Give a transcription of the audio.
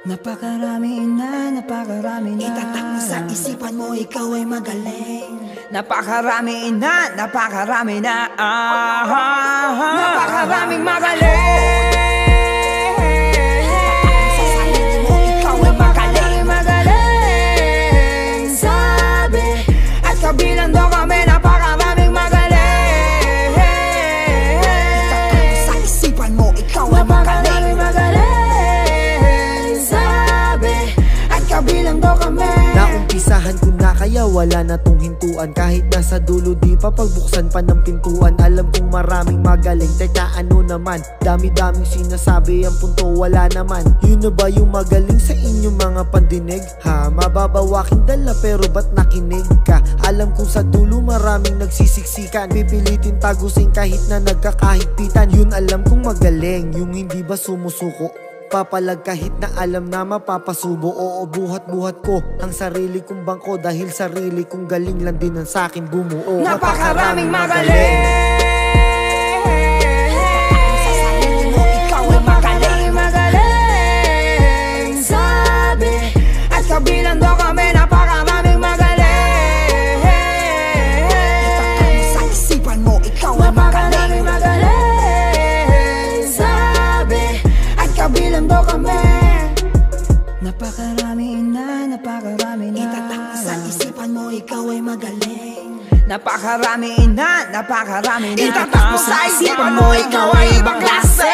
Napakarami na Itatak mo sa isipan mo, ikaw ay magaling. Napakarami na napakaraming magaling. Sa sarili mo, ikaw ay magaling. Sabi at kabilang daw kami, napakaraming magaling. Itatak mo sa isipan mo, ikaw ay magaling. Kabilang daw kami. Naumpisahan ko na kaya wala na tong hintuan. Kahit nasa dulo di pa pagbuksan pa ng pintuan. Alam kong maraming magaling, teka ano naman, dami-daming sinasabi, ang punto wala naman. Yun na ba yung magaling sa inyong mga pandinig? Ha, mababawaking dala pero ba't nakinig ka? Alam kong sa dulo maraming nagsisiksikan, pipilitin tagusin kahit na nagkakahigpitan. Yun alam kong magaling, yung hindi ba sumusuko, papalag kahit na alam na mapapasubo. Oo, buhat-buhat ko ang sarili kong bangko, dahil sarili kong galing lang din ang sakin bumuo. Napakaraming magaling. Sa sarili mo, ikaw ay magaling. Sabi at kabilang daw kami, napakaraming magaling. Itatak mo sa isipan mo, ikaw ay magaling. Sabi at kabilang daw kami. Napakarami na Itatak mo sa isipan mo, ikaw ay magaling. Napakarami na Itatak mo sa isipan mo, ikaw ay ibang klase.